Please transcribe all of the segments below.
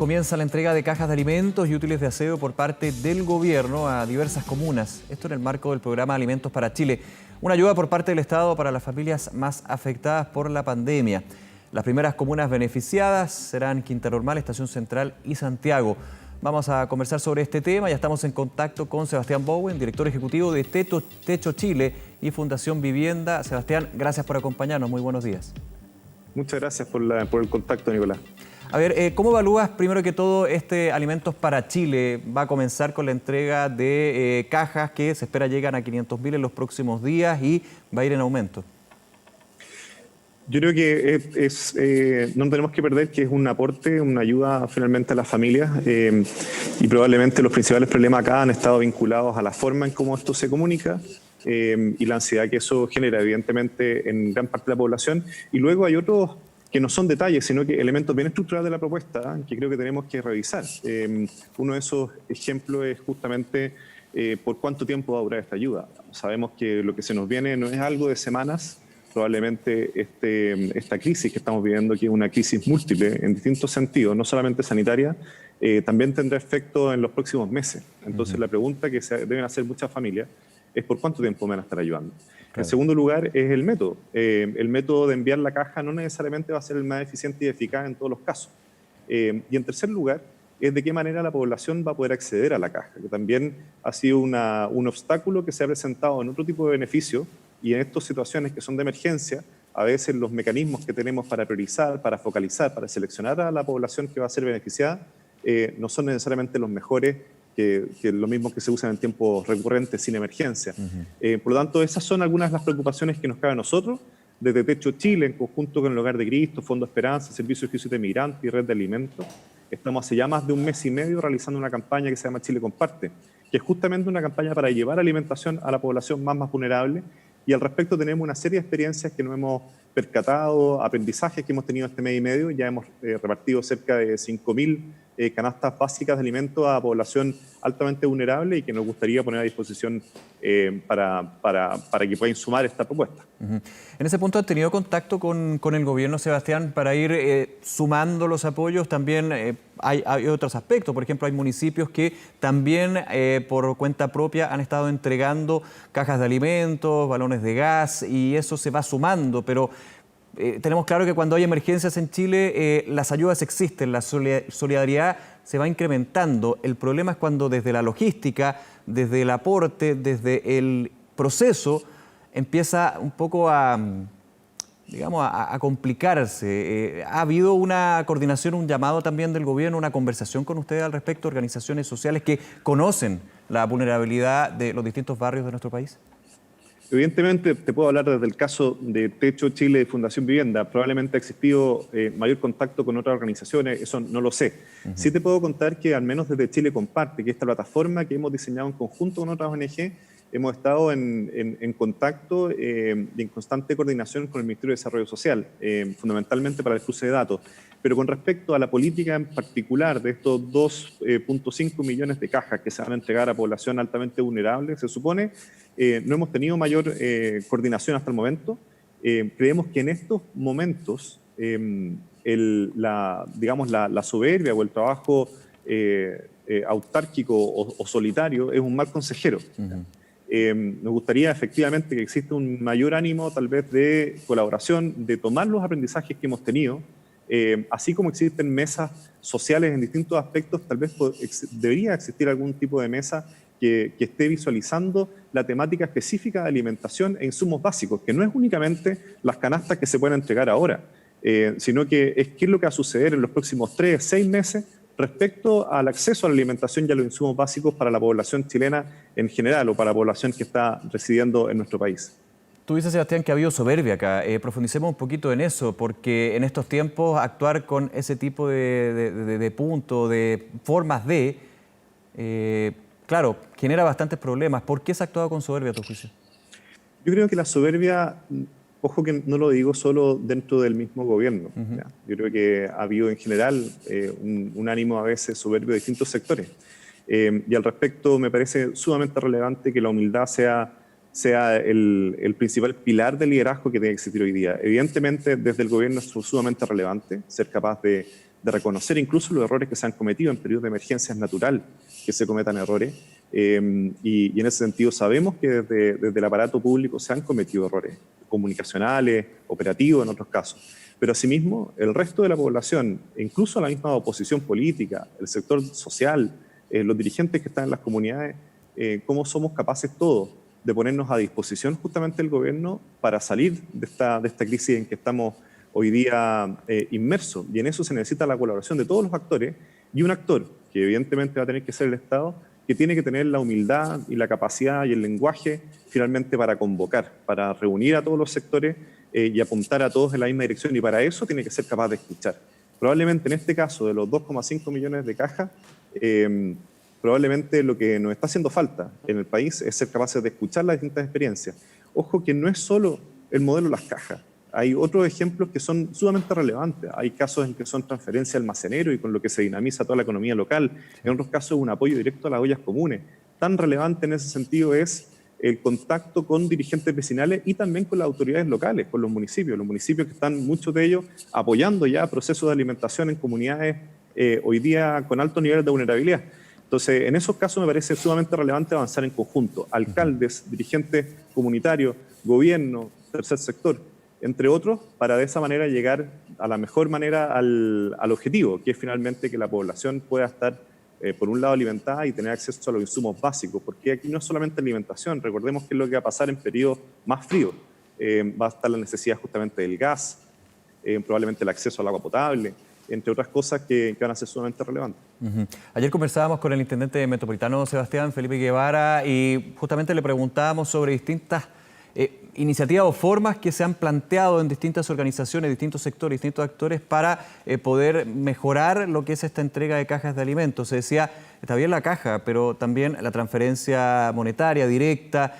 Comienza la entrega de cajas de alimentos y útiles de aseo por parte del gobierno a diversas comunas. Esto en el marco del programa Alimentos para Chile. Una ayuda por parte del Estado para las familias más afectadas por la pandemia. Las primeras comunas beneficiadas serán Quinta Normal, Estación Central y Santiago. Vamos a conversar sobre este tema. Ya estamos en contacto con Sebastián Bowen, director ejecutivo de Techo Chile y Fundación Vivienda. Sebastián, gracias por acompañarnos. Muy buenos días. Muchas gracias por el contacto, Nicolás. A ver, ¿cómo evalúas primero que todo este Alimentos para Chile? Va a comenzar con la entrega de cajas que se espera llegan a 500.000 en los próximos días y va a ir en aumento. Yo creo que no tenemos que perder que es un aporte, una ayuda finalmente a las familias y probablemente los principales problemas acá han estado vinculados a la forma en cómo esto se comunica y la ansiedad que eso genera evidentemente en gran parte de la población. Y luego hay otros que no son detalles, sino que elementos bien estructurales de la propuesta que creo que tenemos que revisar. Uno de esos ejemplos es justamente por cuánto tiempo va a durar esta ayuda. Sabemos que lo que se nos viene no es algo de semanas, probablemente esta crisis que estamos viviendo, que es una crisis múltiple en distintos sentidos, no solamente sanitaria, también tendrá efecto en los próximos meses. Entonces la pregunta que se deben hacer muchas familias es por cuánto tiempo me van a estar ayudando. Claro. En segundo lugar es el método. El método de enviar la caja no necesariamente va a ser el más eficiente y eficaz en todos los casos. Y en tercer lugar es de qué manera la población va a poder acceder a la caja, que también ha sido un obstáculo que se ha presentado en otro tipo de beneficio y en estas situaciones que son de emergencia, a veces los mecanismos que tenemos para priorizar, para focalizar, para seleccionar a la población que va a ser beneficiada, no son necesariamente los mejores que los mismos que se usan en tiempos recurrentes sin emergencia. Por lo tanto, esas son algunas de las preocupaciones que nos cabe a nosotros, desde Techo Chile, en conjunto con el Hogar de Cristo, Fondo Esperanza, Servicio de Justicia de Migrantes y Red de Alimentos. Estamos hace ya más de un mes y medio realizando una campaña que se llama Chile Comparte, que es justamente una campaña para llevar alimentación a la población más vulnerable. Y al respecto tenemos una serie de experiencias que nos hemos percatado, aprendizajes que hemos tenido este mes y medio. Ya hemos repartido cerca de 5.000 canastas básicas de alimentos a población altamente vulnerable y que nos gustaría poner a disposición para que puedan sumar esta propuesta. En ese punto, ¿han tenido contacto con el gobierno, Sebastián, para ir sumando los apoyos? También hay otros aspectos. Por ejemplo, hay municipios que también por cuenta propia han estado entregando cajas de alimentos, balones de gas y eso se va sumando, pero tenemos claro que cuando hay emergencias en Chile, las ayudas existen, la solidaridad se va incrementando. El problema es cuando desde la logística, desde el aporte, desde el proceso, empieza un poco a complicarse. ¿Ha habido una coordinación, un llamado también del gobierno, una conversación con ustedes al respecto, organizaciones sociales que conocen la vulnerabilidad de los distintos barrios de nuestro país? Evidentemente, te puedo hablar desde el caso de Techo Chile y Fundación Vivienda. Probablemente ha existido mayor contacto con otras organizaciones, eso no lo sé. Sí te puedo contar que al menos desde Chile Comparte, que esta plataforma que hemos diseñado en conjunto con otras ONG, hemos estado en contacto y en constante coordinación con el Ministerio de Desarrollo Social, fundamentalmente para el cruce de datos. Pero con respecto a la política en particular de estos 2.5 millones de cajas que se van a entregar a población altamente vulnerable, se supone, no hemos tenido mayor coordinación hasta el momento. Creemos que en estos momentos la soberbia o el trabajo autárquico o solitario es un mal consejero. Nos gustaría efectivamente que exista un mayor ánimo tal vez de colaboración, de tomar los aprendizajes que hemos tenido, así como existen mesas sociales en distintos aspectos, tal vez debería existir algún tipo de mesa que esté visualizando la temática específica de alimentación e insumos básicos, que no es únicamente las canastas que se pueden entregar ahora, sino que es qué es lo que va a suceder en los próximos 3, 6 meses respecto al acceso a la alimentación y a los insumos básicos para la población chilena en general o para la población que está residiendo en nuestro país. Tú dices, Sebastián, que ha habido soberbia acá. Profundicemos un poquito en eso, porque en estos tiempos actuar con ese tipo de puntos, de formas claro, genera bastantes problemas. ¿Por qué se ha actuado con soberbia, a tu juicio? Yo creo que la soberbia, ojo que no lo digo solo dentro del mismo gobierno. Yo creo que ha habido en general un ánimo a veces soberbio de distintos sectores. Y al respecto me parece sumamente relevante que la humildad sea el principal pilar de liderazgo que tiene que existir hoy día. Evidentemente, desde el gobierno es sumamente relevante ser capaz de de reconocer incluso los errores que se han cometido. En periodos de emergencia es natural que se cometan errores, y en ese sentido sabemos que desde el aparato público se han cometido errores comunicacionales, operativos en otros casos. Pero asimismo, el resto de la población, incluso la misma oposición política, el sector social, los dirigentes que están en las comunidades, cómo somos capaces todos de ponernos a disposición justamente del gobierno para salir de esta crisis en que estamos hoy día inmersos. Y en eso se necesita la colaboración de todos los actores, y un actor, que evidentemente va a tener que ser el Estado, que tiene que tener la humildad y la capacidad y el lenguaje finalmente para convocar, para reunir a todos los sectores y apuntar a todos en la misma dirección, y para eso tiene que ser capaz de escuchar. Probablemente en este caso de los 2,5 millones de cajas, probablemente lo que nos está haciendo falta en el país es ser capaces de escuchar las distintas experiencias. Ojo que no es solo el modelo de las cajas. Hay otros ejemplos que son sumamente relevantes. Hay casos en que son transferencias almacenero y con lo que se dinamiza toda la economía local. En otros casos, un apoyo directo a las ollas comunes. Tan relevante en ese sentido es el contacto con dirigentes vecinales y también con las autoridades locales, con los municipios que están, muchos de ellos, apoyando ya procesos de alimentación en comunidades hoy día con altos niveles de vulnerabilidad. Entonces, en esos casos me parece sumamente relevante avanzar en conjunto. Alcaldes, dirigentes comunitarios, gobierno, tercer sector, entre otros, para de esa manera llegar a la mejor manera al objetivo, que es finalmente que la población pueda estar, por un lado, alimentada y tener acceso a los insumos básicos, porque aquí no es solamente alimentación. Recordemos qué es lo que va a pasar en periodos más fríos. Va a estar la necesidad justamente del gas, probablemente el acceso al agua potable, entre otras cosas que van a ser sumamente relevantes. Ayer conversábamos con el intendente metropolitano Sebastián Felipe Guevara y justamente le preguntábamos sobre distintas iniciativas o formas que se han planteado en distintas organizaciones, distintos sectores, distintos actores para poder mejorar lo que es esta entrega de cajas de alimentos. Se decía, está bien la caja, pero también la transferencia monetaria directa,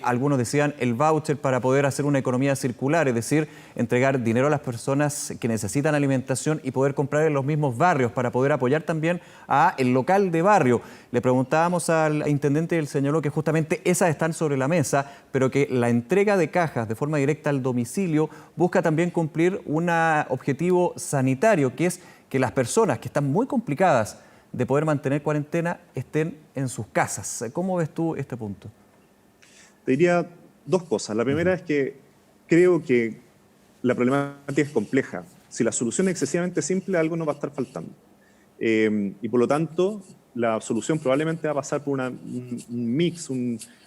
algunos decían el voucher para poder hacer una economía circular, es decir, entregar dinero a las personas que necesitan alimentación y poder comprar en los mismos barrios para poder apoyar también al local de barrio. Le preguntábamos al intendente y él señaló que justamente esas están sobre la mesa, pero que la entrega de cajas de forma directa al domicilio busca también cumplir un objetivo sanitario, que es que las personas que están muy complicadas de poder mantener cuarentena estén en sus casas. ¿Cómo ves tú este punto? Te diría dos cosas. La primera es que creo que la problemática es compleja. Si la solución es excesivamente simple, algo nos va a estar faltando. Y por lo tanto, la solución probablemente va a pasar por un mix,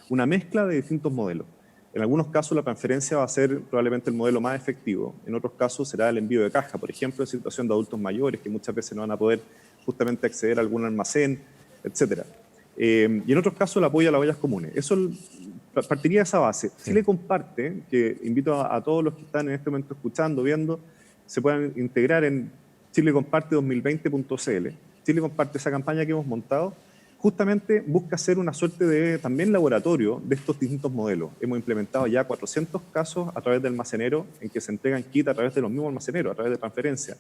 una mezcla de distintos modelos. En algunos casos la transferencia va a ser probablemente el modelo más efectivo. En otros casos será el envío de caja, por ejemplo, en situación de adultos mayores que muchas veces no van a poder justamente acceder a algún almacén, etc. Y en otros casos el apoyo a las ollas comunes. Eso partiría de esa base. Sí. Chile Comparte, que invito a todos los que están en este momento escuchando, viendo, se puedan integrar en chilecomparte2020.cl. Chile Comparte, esa campaña que hemos montado, justamente busca ser una suerte de también laboratorio de estos distintos modelos. Hemos implementado ya 400 casos a través del almacenero en que se entregan kits a través de los mismos almaceneros, a través de transferencia.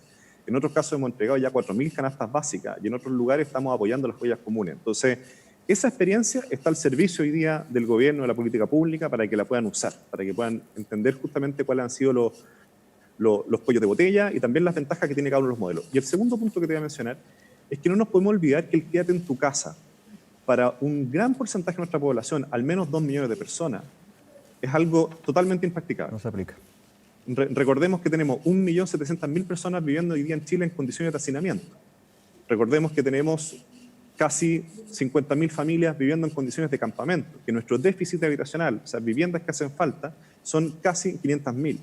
En otros casos hemos entregado ya 4.000 canastas básicas y en otros lugares estamos apoyando las ollas comunes. Entonces, esa experiencia está al servicio hoy día del gobierno, de la política pública, para que la puedan usar, para que puedan entender justamente cuáles han sido los cuellos de botella y también las ventajas que tiene cada uno de los modelos. Y el segundo punto que te voy a mencionar es que no nos podemos olvidar que el quédate en tu casa, para un gran porcentaje de nuestra población, al menos 2 millones de personas, es algo totalmente impracticable. No se aplica. Recordemos que tenemos 1.700.000 personas viviendo hoy día en Chile en condiciones de hacinamiento. Recordemos que tenemos casi 50.000 familias viviendo en condiciones de campamento, que nuestro déficit habitacional, o sea, viviendas que hacen falta, son casi 500.000.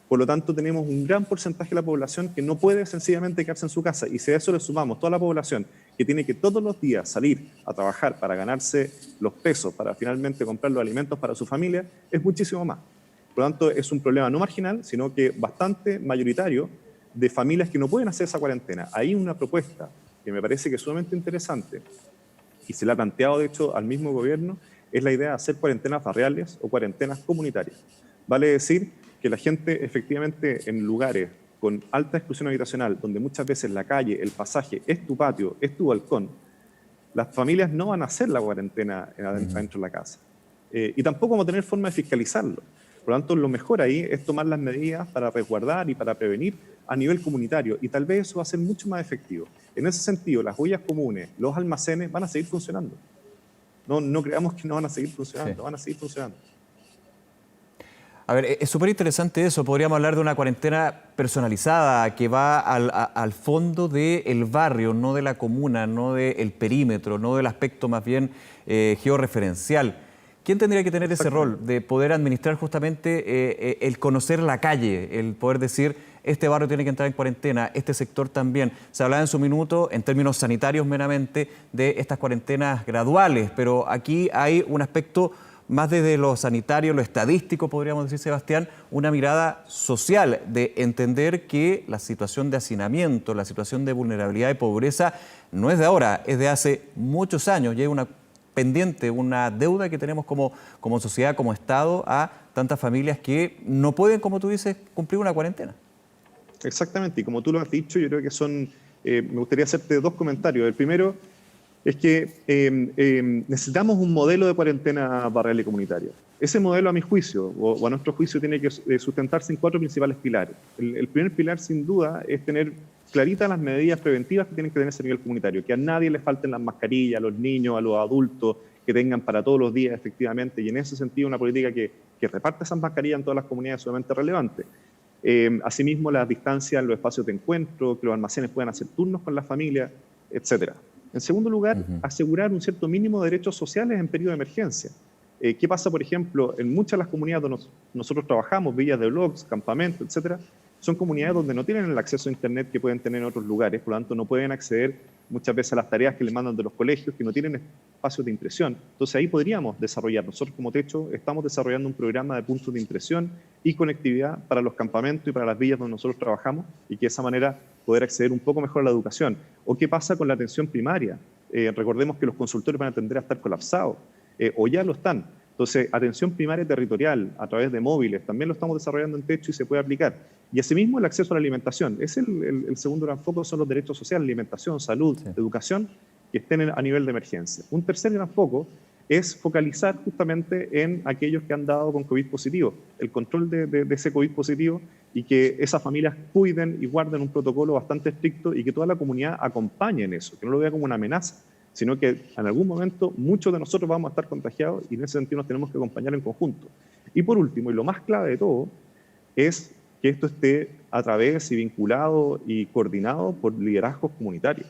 Por lo tanto, tenemos un gran porcentaje de la población que no puede sencillamente quedarse en su casa. Y si a eso le sumamos toda la población que tiene que todos los días salir a trabajar para ganarse los pesos, para finalmente comprar los alimentos para su familia, es muchísimo más. Por lo tanto, es un problema no marginal, sino que bastante mayoritario de familias que no pueden hacer esa cuarentena. Hay una propuesta que me parece que es sumamente interesante y se la ha planteado, de hecho, al mismo gobierno, es la idea de hacer cuarentenas barriales o cuarentenas comunitarias. Vale decir que la gente efectivamente en lugares con alta exclusión habitacional, donde muchas veces la calle, el pasaje, es tu patio, es tu balcón, las familias no van a hacer la cuarentena adentro de la casa. Y tampoco vamos a tener forma de fiscalizarlo. Por lo tanto, lo mejor ahí es tomar las medidas para resguardar y para prevenir a nivel comunitario y tal vez eso va a ser mucho más efectivo. En ese sentido, las ollas comunes, los almacenes van a seguir funcionando. No creamos que no van a seguir funcionando, Sí. van a seguir funcionando. A ver, es súper interesante eso. Podríamos hablar de una cuarentena personalizada que va al fondo del barrio, no de la comuna, no del perímetro, no del aspecto más bien georreferencial. ¿Quién tendría que tener ese rol de poder administrar justamente el conocer la calle, el poder decir, este barrio tiene que entrar en cuarentena, este sector también? Se hablaba en su minuto, en términos sanitarios meramente, de estas cuarentenas graduales, pero aquí hay un aspecto más desde lo sanitario, lo estadístico, podríamos decir, Sebastián, una mirada social, de entender que la situación de hacinamiento, la situación de vulnerabilidad y pobreza no es de ahora, es de hace muchos años y hay una pendiente, una deuda que tenemos como sociedad, como Estado, a tantas familias que no pueden, como tú dices, cumplir una cuarentena. Exactamente, y como tú lo has dicho, yo creo que me gustaría hacerte dos comentarios. El primero es que necesitamos un modelo de cuarentena barrial y comunitaria. Ese modelo, a mi juicio, o a nuestro juicio, tiene que sustentarse en cuatro principales pilares. El primer pilar, sin duda, es tener claritas las medidas preventivas que tienen que tenerse a nivel comunitario, que a nadie le falten las mascarillas, a los niños, a los adultos, que tengan para todos los días, efectivamente, y en ese sentido una política que reparte esas mascarillas en todas las comunidades es sumamente relevante. Asimismo, las distancias en los espacios de encuentro, que los almacenes puedan hacer turnos con la familia, etcétera. En segundo lugar, asegurar un cierto mínimo de derechos sociales en periodo de emergencia. ¿Qué pasa, por ejemplo, en muchas de las comunidades donde nosotros trabajamos, villas de blogs, campamentos, etcétera? Son comunidades donde no tienen el acceso a Internet que pueden tener en otros lugares, por lo tanto no pueden acceder muchas veces a las tareas que les mandan de los colegios, que no tienen espacios de impresión. Entonces ahí podríamos desarrollar, nosotros como Techo estamos desarrollando un programa de puntos de impresión y conectividad para los campamentos y para las villas donde nosotros trabajamos y que de esa manera poder acceder un poco mejor a la educación. ¿O qué pasa con la atención primaria? Recordemos que los consultorios van a tender a estar colapsados, o ya lo están. Entonces, atención primaria territorial a través de móviles, también lo estamos desarrollando en Techo y se puede aplicar. Y asimismo el acceso a la alimentación. Es el segundo gran foco, son los derechos sociales, alimentación, salud, educación, que estén a nivel de emergencia. Un tercer gran foco es focalizar justamente en aquellos que han dado con COVID positivo, el control de ese COVID positivo y que esas familias cuiden y guarden un protocolo bastante estricto y que toda la comunidad acompañe en eso, que no lo vea como una amenaza, sino que en algún momento muchos de nosotros vamos a estar contagiados y en ese sentido nos tenemos que acompañar en conjunto. Y por último, y lo más clave de todo, es que esto esté a través y vinculado y coordinado por liderazgos comunitarios.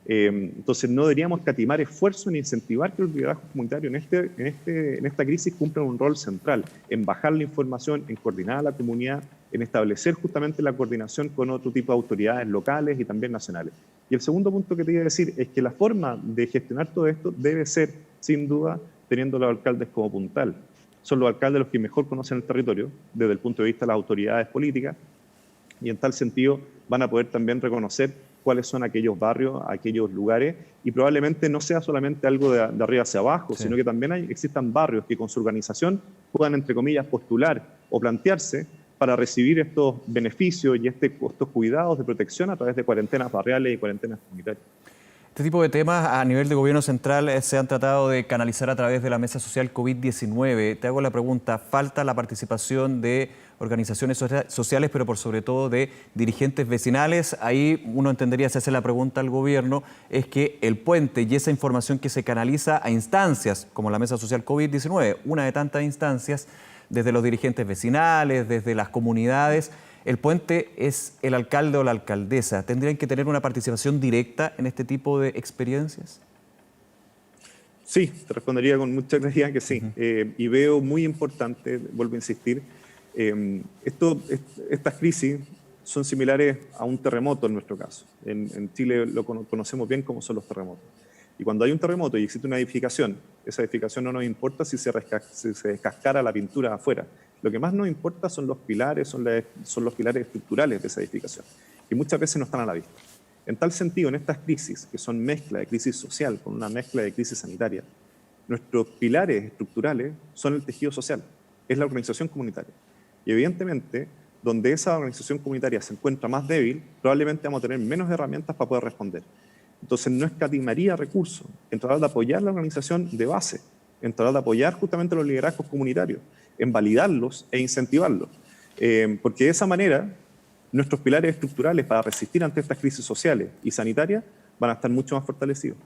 Entonces no deberíamos escatimar esfuerzo en incentivar que los liderazgos comunitarios en esta crisis cumplan un rol central, en bajar la información, en coordinar a la comunidad, en establecer justamente la coordinación con otro tipo de autoridades locales y también nacionales. Y el segundo punto que te iba a decir es que la forma de gestionar todo esto debe ser, sin duda, teniendo a los alcaldes como puntal. Son los alcaldes los que mejor conocen el territorio desde el punto de vista de las autoridades políticas y en tal sentido van a poder también reconocer cuáles son aquellos barrios, aquellos lugares y probablemente no sea solamente algo de arriba hacia abajo, sino que también existan barrios que con su organización puedan, entre comillas, postular o plantearse para recibir estos beneficios y estos cuidados de protección a través de cuarentenas barriales y cuarentenas comunitarias. Este tipo de temas a nivel de gobierno central se han tratado de canalizar a través de la mesa social COVID-19. Te hago la pregunta, ¿falta la participación de organizaciones sociales, pero por sobre todo de dirigentes vecinales? Ahí uno entendería, si hace la pregunta al gobierno, es que el puente y esa información que se canaliza a instancias como la mesa social COVID-19, una de tantas instancias, desde los dirigentes vecinales, desde las comunidades, el puente es el alcalde o la alcaldesa. ¿Tendrían que tener una participación directa en este tipo de experiencias? Sí, te respondería con mucha claridad que sí. Y veo muy importante, vuelvo a insistir, estas crisis son similares a un terremoto en nuestro caso. En Chile lo conocemos bien como son los terremotos. Y cuando hay un terremoto y existe una edificación, esa edificación no nos importa si se descascara la pintura afuera. Lo que más nos importa son los pilares, son los pilares estructurales de esa edificación, y muchas veces no están a la vista. En tal sentido, en estas crisis, que son mezcla de crisis social con una mezcla de crisis sanitaria, nuestros pilares estructurales son el tejido social, es la organización comunitaria. Y evidentemente, donde esa organización comunitaria se encuentra más débil, probablemente vamos a tener menos herramientas para poder responder. Entonces no escatimaría recursos en tratar de apoyar la organización de base, en tratar de apoyar justamente los liderazgos comunitarios, en validarlos e incentivarlos. Porque de esa manera nuestros pilares estructurales para resistir ante estas crisis sociales y sanitarias van a estar mucho más fortalecidos.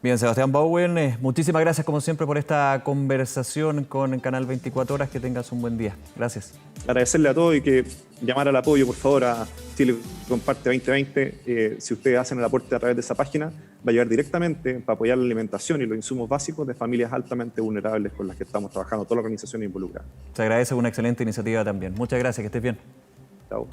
Bien, Sebastián Bowen, muchísimas gracias como siempre por esta conversación con Canal 24 Horas. Que tengas un buen día. Gracias. Agradecerle a todos y que llamar al apoyo, por favor, a Chile Comparte 2020. Si ustedes hacen el aporte a través de esa página, va a llegar directamente para apoyar la alimentación y los insumos básicos de familias altamente vulnerables con las que estamos trabajando, toda la organización involucrada. Se agradece, una excelente iniciativa también. Muchas gracias, que estés bien. Chao.